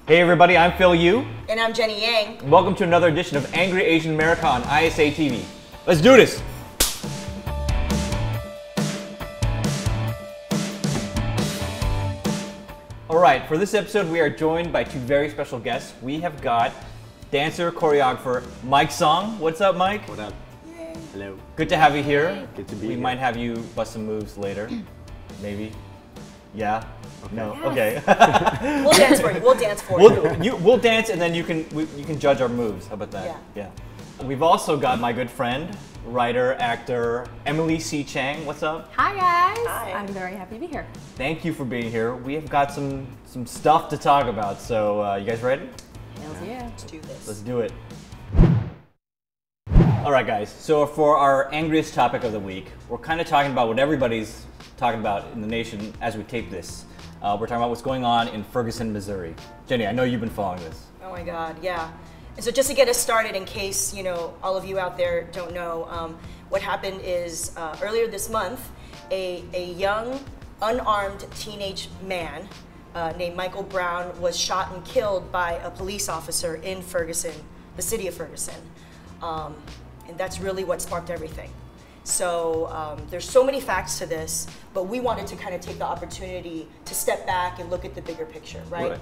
Hey everybody, I'm Phil Yu. And I'm Jenny Yang. Welcome to another edition of Angry Asian America on ISAtv. Let's do this! Alright, for this episode we are joined by two very special guests. We have got dancer, choreographer, Mike Song. What's up, Mike? What up? Yay. Hello. Good to have you here. Good to be We here. might have you bust some moves later. Maybe. Yeah? Okay. No? Yes. Okay. We'll dance for you. We'll dance for you. We'll dance and then you can judge our moves. How about that? Yeah. We've also got my good friend, writer, actor, Emily C. Chang. What's up? Hi guys! Hi. I'm very happy to be here. Thank you for being here. We have got some stuff to talk about. So you guys ready? Hells yeah. Let's do this. Let's do it. All right, guys. So for our angriest topic of the week, we're kind of talking about what everybody's talking about in the nation as we tape this. We're talking about what's going on in Ferguson, Missouri. Jenny, I know you've been following this. Oh my God, yeah. And so just to get us started, in case all of you out there don't know, what happened is earlier this month, a young, unarmed teenage man named Michael Brown was shot and killed by a police officer in Ferguson, the city of Ferguson. And that's really what sparked everything. So there's so many facts to this, but we wanted to kind of take the opportunity to step back and look at the bigger picture, right?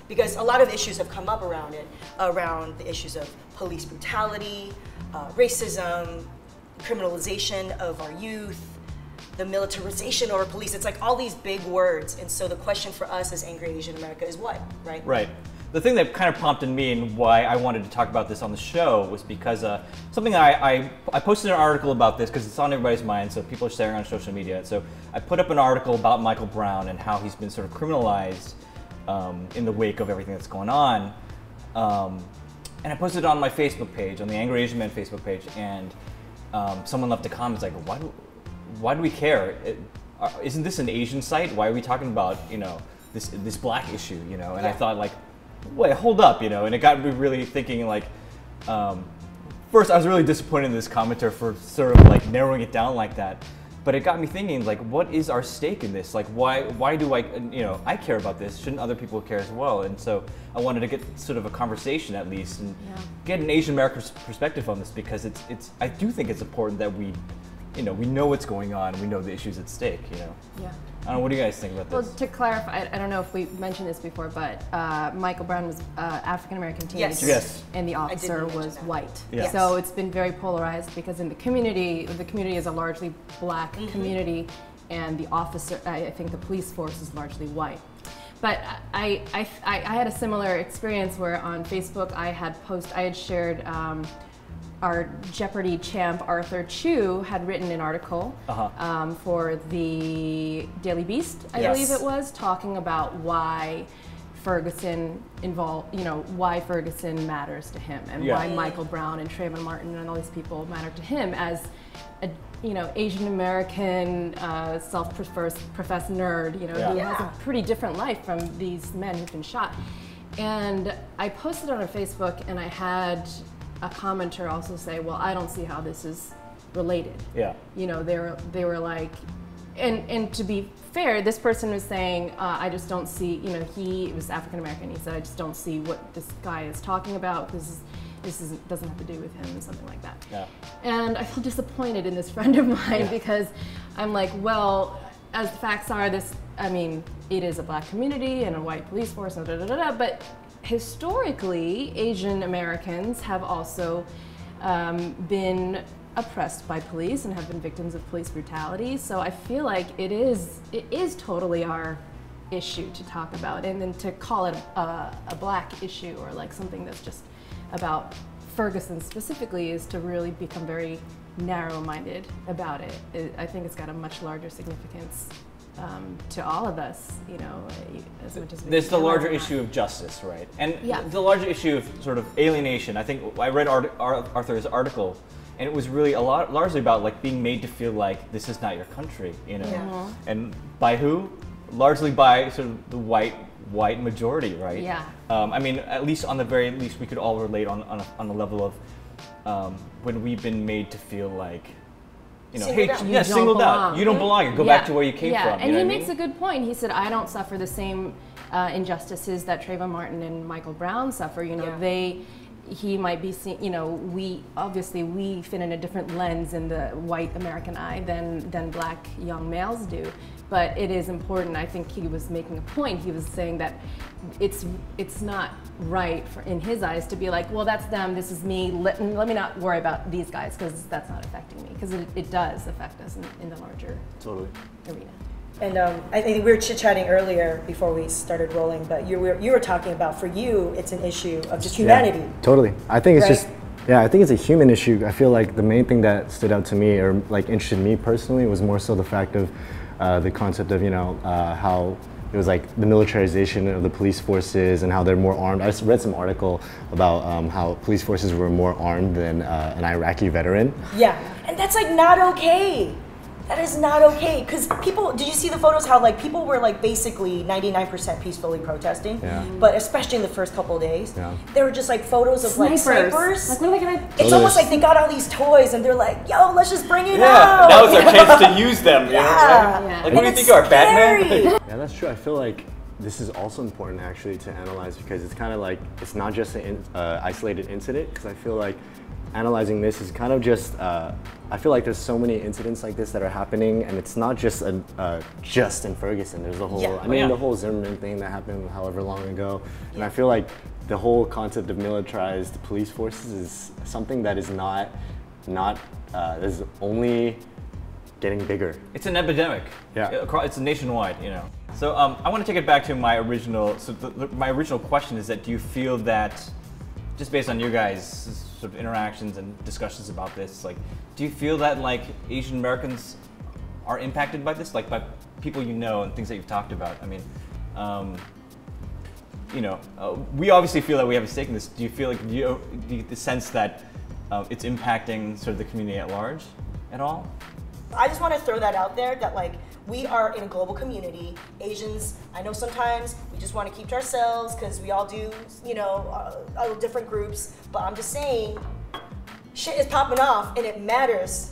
Because a lot of issues have come up around it, around the issues of police brutality, racism, criminalization of our youth, the militarization of our police. It's like all these big words. And so the question for us as Angry Asian America is what, right? Right. The thing that kind of prompted me and why I wanted to talk about this on the show was because something I posted an article about this because it's on everybody's mind, so people are sharing on social media. So I put up an article about Michael Brown and how he's been sort of criminalized in the wake of everything that's going on. And I posted it on my Facebook page, on the Angry Asian Man Facebook page, and someone left a comment like, why do we care? Isn't this an Asian site? Why are we talking about this black issue? And yeah. I thought like, wait, hold up, and it got me really thinking like, first I was really disappointed in this commenter for sort of like narrowing it down like that, but it got me thinking like, what is our stake in this? Like, why do I care about this? Shouldn't other people care as well? And so I wanted to get sort of a conversation at least and get an Asian American perspective on this because I do think it's important that we know what's going on, we know the issues at stake, Yeah. I don't know, what do you guys think about this? Well, to clarify, I don't know if we mentioned this before, but Michael Brown was African-American teenager. Yes. And the officer was that. white. Yes. So it's been very polarized because in the community is a largely black community, and the officer, I think the police force is largely white. But I had a similar experience where on Facebook I had shared our Jeopardy champ Arthur Chu had written an article for the Daily Beast, I believe it was, talking about why Ferguson why Ferguson matters to him and why Michael Brown and Trayvon Martin and all these people matter to him as a Asian American self-professed nerd who has a pretty different life from these men who've been shot. And I posted on Facebook and I had a commenter also say, well, I don't see how this is related. Yeah. They were like, and to be fair, this person was saying, I just don't see, he was African American. He said, I just don't see what this guy is talking about because this doesn't have to do with him, something like that. Yeah. And I feel disappointed in this friend of mine because I'm like, well, as the facts are, it is a black community and a white police force, and but historically, Asian Americans have also been oppressed by police and have been victims of police brutality. So I feel like it is totally our issue to talk about, and then to call it a black issue or like something that's just about Ferguson specifically is to really become very narrow-minded about it. I think it's got a much larger significance to all of us, as much as there's the larger issue of justice, right? And the larger issue of sort of alienation. I think I read Arthur's article, and it was really largely about like being made to feel like this is not your country, And by who? Largely by sort of the white majority, right? Yeah. At least on the very least, we could all relate on a level of when we've been made to feel like Singled out. Singled out. You don't belong here. Go back to where you came from. And he makes a good point. He said, I don't suffer the same injustices that Trayvon Martin and Michael Brown suffer. You know, he might be seen, you know, we fit in a different lens in the white American eye than black young males do. But it is important. I think he was making a point. He was saying that it's not right in his eyes to be like, well, that's them, this is me, let me not worry about these guys because that's not affecting me, because it does affect us in the larger arena. And I think we were chit-chatting earlier before we started rolling, but you were talking about, for you, it's an issue of just humanity. Yeah, totally. I think it's just, I think it's a human issue. I feel like the main thing that stood out to me, or like interested me personally, was more so the fact of the concept of, you know, how it was like the militarization of the police forces and how they're more armed. I read some article about how police forces were more armed than an Iraqi veteran. Yeah, and that's like not okay. That is not okay, because people, did you see the photos how like people were like basically 99% peacefully protesting, but especially in the first couple of days, there were just like photos of like snipers. Like, what are they gonna? It's almost like they got all these toys and they're like, yo, let's just bring it out. Now it's our chance to use them. You know, right? Like, what do you think are Batman? Yeah, that's true. I feel like this is also important actually to analyze, because it's kind of like, it's not just an isolated incident, because I feel like analyzing this is kind of just, I feel like there's so many incidents like this that are happening, and it's not just just in Ferguson. There's the whole, the whole Zimmerman thing that happened however long ago, and I feel like the whole concept of militarized police forces is something that is is only getting bigger. It's an epidemic. Yeah, it's nationwide. You know. So I want to take it back to my original. So my original question is that, do you feel that, just based on you guys' sort of interactions and discussions about this, like, do you feel that like Asian Americans are impacted by this, like by people you know and things that you've talked about? I mean, you know, we obviously feel that we have a stake in this. Do you feel like, do you get the sense that it's impacting sort of the community at large at all? I just want to throw that out there, that like, we are in a global community. Asians, I know sometimes we just want to keep to ourselves because we all do, you know, different groups. But I'm just saying, shit is popping off and it matters.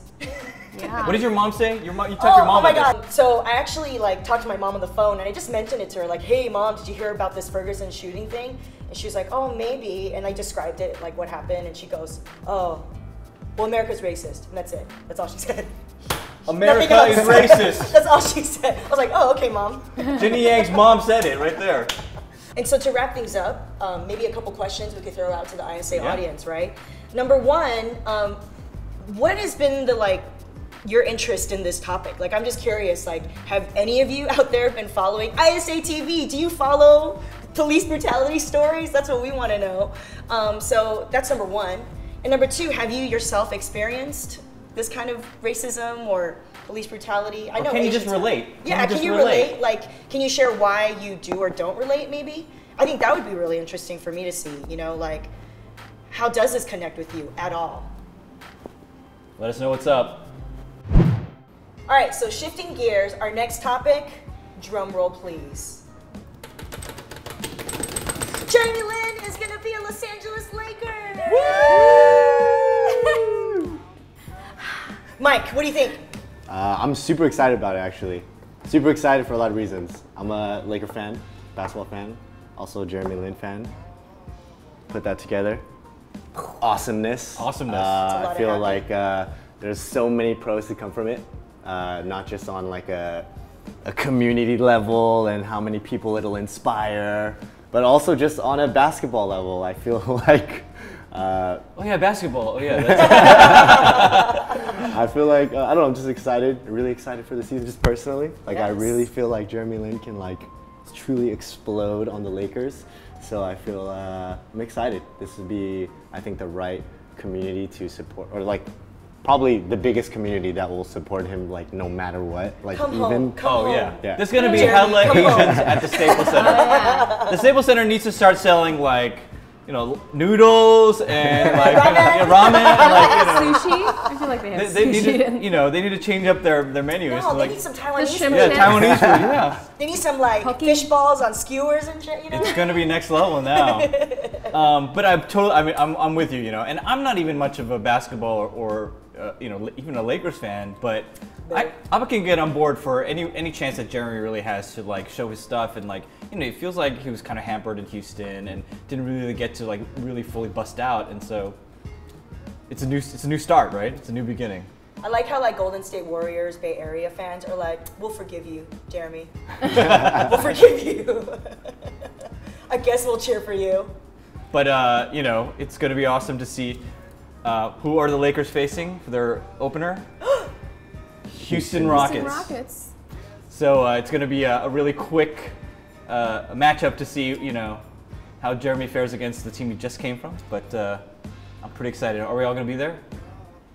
Yeah. What did your mom say? You talked to your mom oh my about God. So I actually like talked to my mom on the phone, and I just mentioned it to her, like, hey mom, did you hear about this Ferguson shooting thing? And she was like, oh, maybe. And I described it, like what happened, and she goes, oh, well, America's racist. And that's it. That's all she said. America is racist. That's all she said. I was like, oh, okay, mom. Ginny Yang's mom said it right there. And so to wrap things up, maybe a couple questions we could throw out to the ISA audience, right? Number one, what has been the your interest in this topic? Like, I'm just curious, like, have any of you out there been following ISAtv? Do you follow police brutality stories? That's what we want to know. So that's number one. And number two, have you yourself experienced this kind of racism or police brutality? I know. Can you just relate? Yeah, can you relate? Like, can you share why you do or don't relate, maybe? I think that would be really interesting for me to see, you know, like, how does this connect with you at all? Let us know what's up. All right, so shifting gears, our next topic, drum roll please. Jeremy Lin is gonna be a Los Angeles Laker! Woo! Mike, what do you think? I'm super excited about it, actually. Super excited for a lot of reasons. I'm a Laker fan, basketball fan, also a Jeremy Lin fan. Put that together. Awesomeness. Awesomeness. I feel like there's so many pros to come from it. Not just on like a community level and how many people it'll inspire, but also just on a basketball level. I feel like oh yeah, basketball. Oh yeah. I feel like I don't know. I'm just excited, really excited for the season, just personally. Like, yes. I really feel like Jeremy Lin can like truly explode on the Lakers. So I feel I'm excited. This would be, I think, the right community to support, or like probably the biggest community that will support him, like no matter what. Like, come even home, come home. Yeah. There's gonna be hella Asians at the Staples Center. The Staples Center needs to start selling like, you know, noodles and like ramen and like, you know, sushi. I feel like they have they sushi. need to, you know, they need to change up their menus. No, like, they need some Taiwanese food. yeah, Taiwanese food. Yeah. They need some like fish balls on skewers and shit. You know. It's gonna be next level now. But I'm with you, you know, and I'm not even much of a basketball or even a Lakers fan, but I can get on board for any chance that Jeremy really has to like show his stuff, and like it feels like he was kind of hampered in Houston and didn't really get to like really fully bust out, and so it's a new start, right? It's a new beginning. I like how like Golden State Warriors, Bay Area fans are like, we'll forgive you, Jeremy. We'll forgive you. I guess we'll cheer for you. But it's going to be awesome to see who are the Lakers facing for their opener. Houston Rockets. So it's going to be a really quick matchup to see how Jeremy fares against the team he just came from. But I'm pretty excited. Are we all going to be there?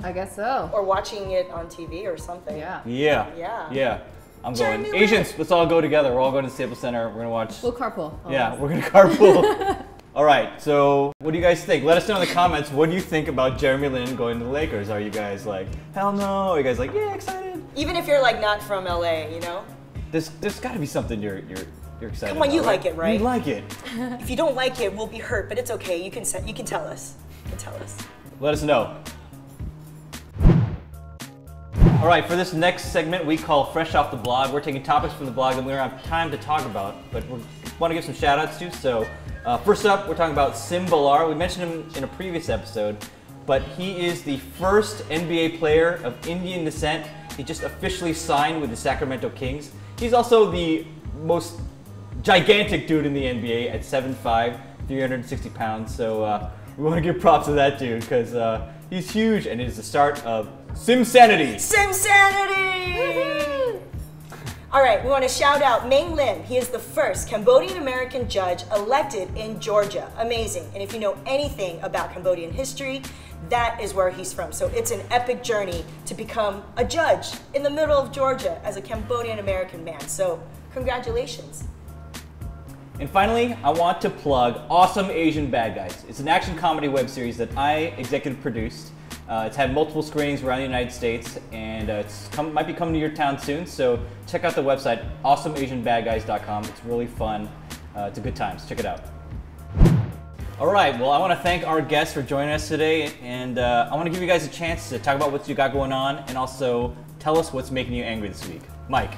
I guess so. Or watching it on TV or something. Yeah. I'm going. Asians, let's all go together. We're all going to Staples Center. We're going to watch. We'll carpool. Yeah, we're going to carpool. All right, so what do you guys think? Let us know in the comments. What do you think about Jeremy Lin going to the Lakers? Are you guys like, hell no? Are you guys like, yeah, excited? Even if you're like not from LA, There's got to be something you're excited Come on, about, you right? like it, right? You like it. If you don't like it, we'll be hurt, but it's okay. You can tell us. You can tell us. Let us know. All right, for this next segment, we call Fresh Off the Blog. We're taking topics from the blog that we don't have time to talk about, but we want to give some shout outs to. So first up, we're talking about Bhullar. We mentioned him in a previous episode, but he is the first NBA player of Indian descent. He just officially signed with the Sacramento Kings. He's also the most gigantic dude in the NBA at 7'5", 360 pounds. So we want to give props to that dude because he's huge, and it is the start of Simsanity! Simsanity! All right, we want to shout out Meng Lim. He is the first Cambodian American judge elected in Georgia. Amazing. And if you know anything about Cambodian history, that is where he's from. So it's an epic journey to become a judge in the middle of Georgia as a Cambodian American man. So congratulations. And finally, I want to plug Awesome Asian Bad Guys. It's an action comedy web series that I executive produced. It's had multiple screenings around the United States, and might be coming to your town soon. So check out the website, awesomeasianbadguys.com. It's really fun. It's a good time. Check it out. All right. Well, I want to thank our guests for joining us today, and I want to give you guys a chance to talk about what you got going on, and also tell us what's making you angry this week. Mike.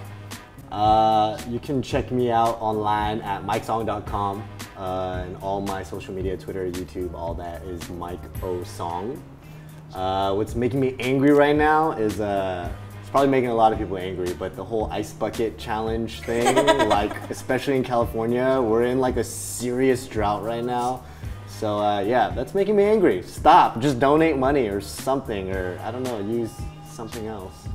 You can check me out online at mikesong.com, and all my social media, Twitter, YouTube, all that is Mike O Song. What's making me angry right now is it's probably making a lot of people angry, but the whole ice bucket challenge thing, like especially in California, we're in like a serious drought right now. So yeah, that's making me angry. Stop, just donate money or something, or I don't know, use something else.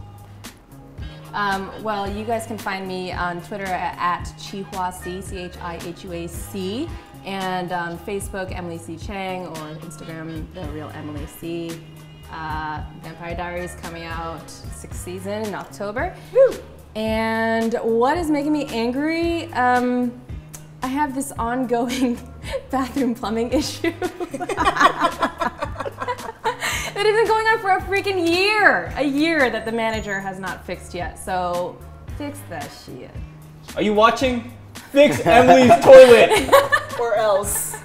Well, you guys can find me on Twitter at Chihuac, CHIHUAC, and on Facebook, Emily C. Chang, or Instagram, The Real Emily C. Vampire Diaries coming out 6th season in October. Woo! And what is making me angry? I have this ongoing bathroom plumbing issue. That has been going on for a freaking year. A year that the manager has not fixed yet. So fix that shit. Are you watching? Fix Emily's toilet! Or else.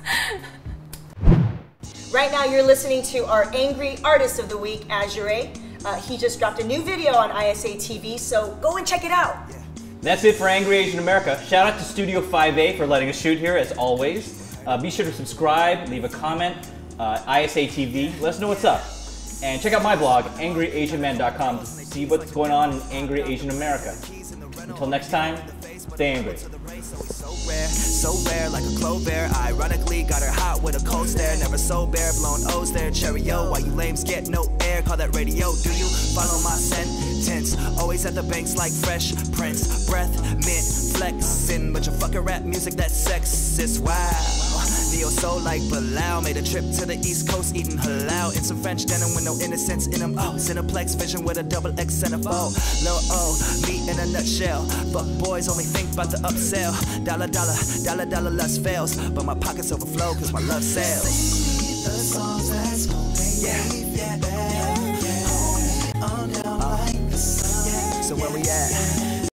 Right now you're listening to our Angry Artist of the Week, Azure. He just dropped a new video on ISAtv, so go and check it out. That's it for Angry Asian America. Shout out to Studio 5A for letting us shoot here, as always. Be sure to subscribe, leave a comment, ISAtv, let us know what's up. And check out my blog, angryasianman.com, to see what's going on in Angry Asian America. Until next time, stay angry. So rare, like a clover. Ironically, got her hot with a cold stare. Never so bare, blown O's there. Cheerio, why you lames get no air? Call that radio. Do you follow my sentence? Always at the banks like Fresh Prince. Breath, mint, flexing. But you fucking rap music that's sexist. Wow. Neo soul like Bhullar. Made a trip to the East Coast eating halal. In some French denim with no innocence in them. Oh, Cineplex vision with a double X centerfold. Lil O, me in a nutshell. Fuck boys only think about the upsell. Dollar, dollar, dollar, dollar, less fails. But my pockets overflow cause my love sells. Yeah. So where we at?